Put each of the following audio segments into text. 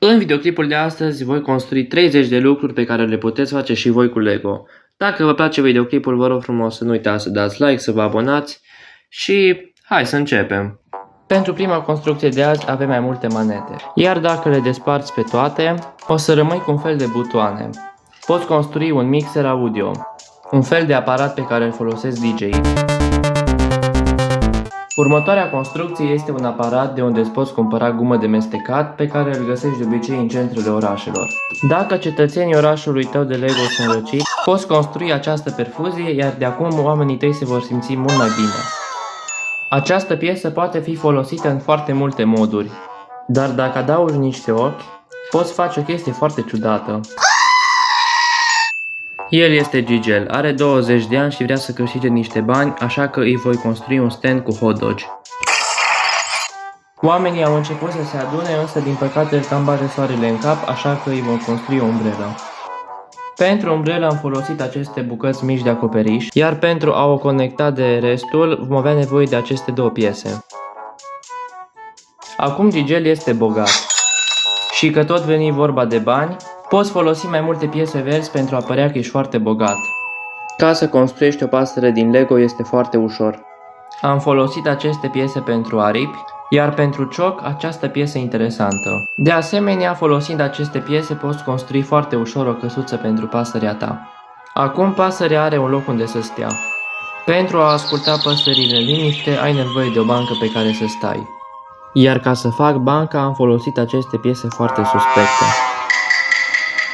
În videoclipul de astăzi voi construi 30 de lucruri pe care le puteți face și voi cu Lego. Dacă vă place videoclipul, vă rog frumos să nu uitați să dați like, să vă abonați și hai să începem. Pentru prima construcție de azi avem mai multe manete, iar dacă le desparți pe toate, o să rămâi cu un fel de butoane. Poți construi un mixer audio, un fel de aparat pe care îl folosesc DJ-ii. Următoarea construcție este un aparat de unde îți poți cumpăra gumă de mestecat pe care îl găsești de obicei în centrele orașelor. Dacă cetățenii orașului tău de Lego sunt răciți, poți construi această perfuzie, iar de acum oamenii tăi se vor simți mult mai bine. Această piesă poate fi folosită în foarte multe moduri, dar dacă adaugi niște ochi, poți face o chestie foarte ciudată. El este Gigel, are 20 de ani și vrea să câștige niște bani, așa că îi voi construi un stand cu hot dogi. Oamenii au început să se adune, însă din păcate îl cam bate soarele în cap, așa că îi vom construi o umbrelă. Pentru umbrelă am folosit aceste bucăți mici de acoperiș, iar pentru a o conecta de restul vom avea nevoie de aceste două piese. Acum Gigel este bogat și că tot veni vorba de bani, poți folosi mai multe piese verzi pentru a părea că ești foarte bogat. Ca să construiești o pasăre din Lego este foarte ușor. Am folosit aceste piese pentru aripi, iar pentru cioc această piesă interesantă. De asemenea, folosind aceste piese poți construi foarte ușor o căsuță pentru pasărea ta. Acum pasărea are un loc unde să stea. Pentru a asculta păsările în liniște ai nevoie de o bancă pe care să stai. Iar ca să fac banca am folosit aceste piese foarte suspecte.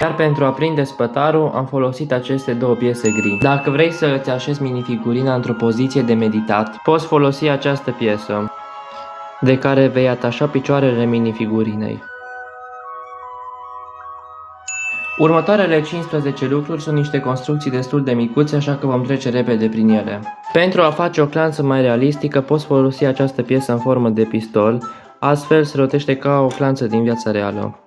Iar pentru a prinde spătarul am folosit aceste două piese gri. Dacă vrei să îți așezi minifigurina într-o poziție de meditat, poți folosi această piesă, de care vei atașa picioarele minifigurinei. Următoarele 15 lucruri sunt niște construcții destul de micuțe, așa că vom trece repede prin ele. Pentru a face o clanță mai realistică, poți folosi această piesă în formă de pistol, astfel se rotește ca o clanță din viața reală.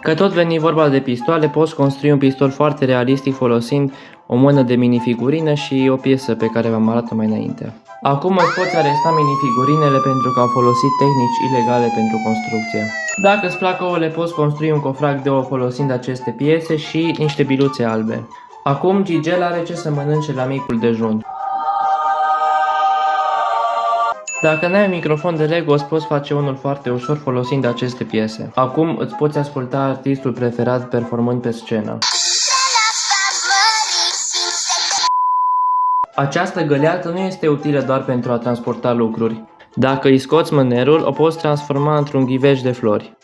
Că tot veni vorba de pistoale, poți construi un pistol foarte realistic folosind o mână de minifigurină și o piesă pe care v-am arătat mai înainte. Acum îți poți aresta minifigurinele pentru că am folosit tehnici ilegale pentru construcție. Dacă îți plac ouăle, poți construi un cofrac de ouă folosind aceste piese și niște biluțe albe. Acum Gigel are ce să mănânce la micul dejun. Dacă n-ai un microfon de Lego, îți poți face unul foarte ușor folosind aceste piese. Acum îți poți asculta artistul preferat performând pe scenă. Această găleată nu este utilă doar pentru a transporta lucruri. Dacă îi scoți mânerul, o poți transforma într-un ghiveș de flori.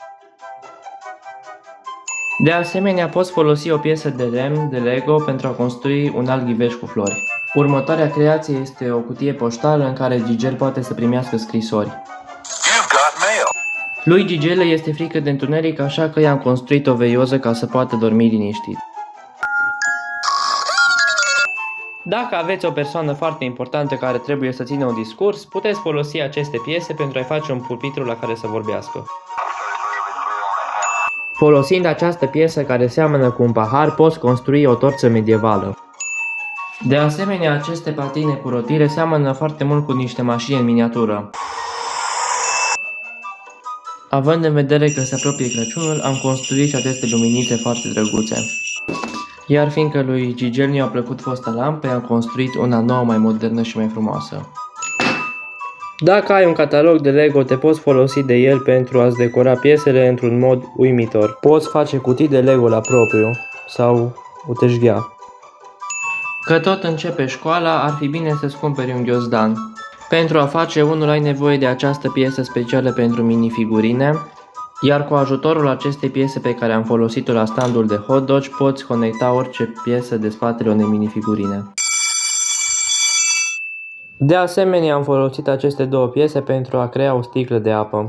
De asemenea, poți folosi o piesă de lemn de Lego pentru a construi un alt ghiveș cu flori. Următoarea creație este o cutie poștală în care Gigel poate să primească scrisori. Lui Gigel este frică de întuneric, așa că i-am construit o veioză ca să poată dormi liniștit. Dacă aveți o persoană foarte importantă care trebuie să țină un discurs, puteți folosi aceste piese pentru a-i face un pulpitru la care să vorbească. Folosind această piesă care seamănă cu un pahar, poți construi o torță medievală. De asemenea, aceste patine cu rotire seamănă foarte mult cu niște mașini în miniatură. Având în vedere că se apropie Crăciunul, am construit și aceste luminițe foarte drăguțe. Iar fiindcă lui Gigel nu i-a plăcut fosta lampă, am construit una nouă, mai modernă și mai frumoasă. Dacă ai un catalog de Lego, te poți folosi de el pentru a-ți decora piesele într-un mod uimitor. Poți face cutii de Lego la propriu sau o teșghea. Că tot începe școala, ar fi bine să-ți cumperi un ghiozdan. Pentru a face unul ai nevoie de această piesă specială pentru minifigurine, iar cu ajutorul acestei piese pe care am folosit-o la standul de hot dogi, poți conecta orice piesă de spatele unei minifigurine. De asemenea, am folosit aceste două piese pentru a crea o sticlă de apă.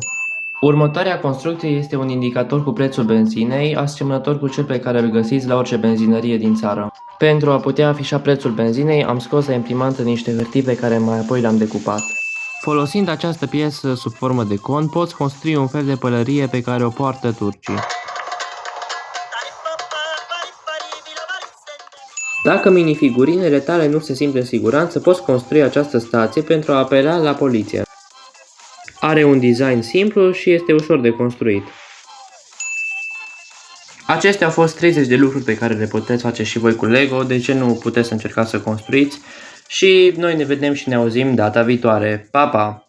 Următoarea construcție este un indicator cu prețul benzinei, asemănător cu cel pe care îl găsiți la orice benzinărie din țară. Pentru a putea afișa prețul benzinei, am scos la imprimantă niște hârtii pe care mai apoi le-am decupat. Folosind această piesă sub formă de con, poți construi un fel de pălărie pe care o poartă turcii. Dacă minifigurinele tale nu se simt în siguranță, poți construi această stație pentru a apela la poliție. Are un design simplu și este ușor de construit. Acestea au fost 30 de lucruri pe care le puteți face și voi cu Lego, de ce nu puteți să încercați să construiți? Și noi ne vedem și ne auzim data viitoare. Pa, pa!